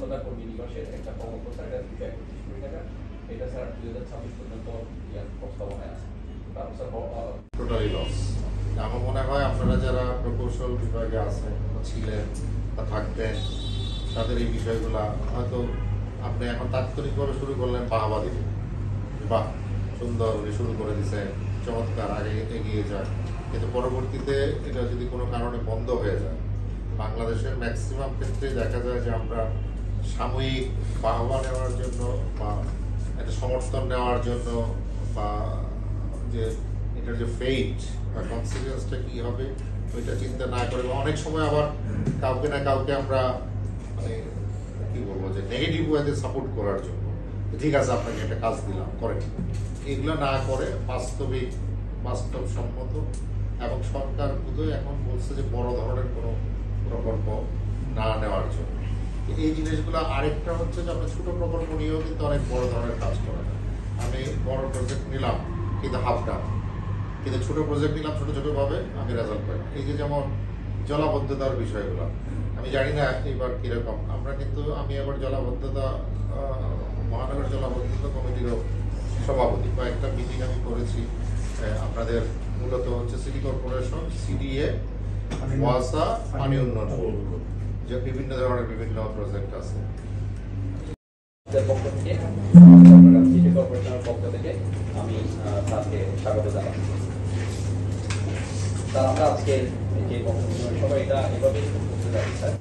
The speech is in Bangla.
যোগ্যতা কর্মী নিবাসের একটা কর্মকর্তা, এটা 231 কোটি টাকা। এটা স্যার 2026 পর্যন্ত প্রস্তাবনায় আছে। Totally loss. আমার মনে হয় আপনারা যারা প্রকৌশল বিভাগে আছেন ছিলেন বা থাকতেন তাদের এই বিষয়গুলা হয়তো আপনি এখন তাৎক্ষণিকভাবে শুরু করলেন বাহবা দিবেন, বাহ সুন্দর উনি শুরু করে দিচ্ছেন, চমৎকার, আগে এগিয়ে যাক। কিন্তু পরবর্তীতে এটা যদি কোনো কারণে বন্ধ হয়ে যায়, বাংলাদেশের ম্যাক্সিমাম ক্ষেত্রে দেখা যায় যে আমরা সাময়িক বাহবা নেওয়ার জন্য বা একটা সমর্থন নেওয়ার জন্য বা যে এটার যে ফেট বা কনসিকুয়েন্সটা কী হবে ওইটা চিন্তা না করে, অনেক সময় আবার কাউকে না কাউকে আমরা মানে কী বলবো যে নেগেটিভ ওয়েতে সাপোর্ট করার জন্য ঠিক আছে আপনাকে একটা কাজ দিলাম করেন, এগুলো না করে বাস্তবসম্মত এবং সরকার বোধহয় এখন বলছে যে বড় ধরনের কোনো প্রকল্প না নেওয়ার জন্য। এই জিনিসগুলো আরেকটা হচ্ছে যে আমরা ছোটো প্রকল্প নিয়েও কিন্তু অনেক বড় ধরনের কাজ করা যায়। আমি বড় প্রজেক্ট নিলাম কিন্তু হাফ ডান, কিন্তু ছোটো প্রজেক্ট নিলাম ছোটোভাবে আমি রেজাল্ট পাই। এই যে যেমন জলাবদ্ধতার বিষয়গুলো আমি জানি না এবার কীরকম, আমরা কিন্তু আমি এবার জলাবদ্ধতা মহানগর জলাবদ্ধতা কমিটিরও সভাপতি, কয়েকটা মিটিং আমি করেছি। আপনাদের মূলত হচ্ছে সিটি কর্পোরেশন, সিডিএ, ওয়াসা, পানি উন্নয়ন যে বিভিন্ন ধরনের বিভিন্ন প্রজেক্ট আছে। পক্ষ থেকে চট্টগ্রাম সিটি কর্পোরেশনের পক্ষ থেকে আমি স্যারকে স্বাগত জানাচ্ছি। স্যার আমরা আজকে যে পক্ষ সবাই এটা এভাবেই করতে যাচ্ছি স্যার।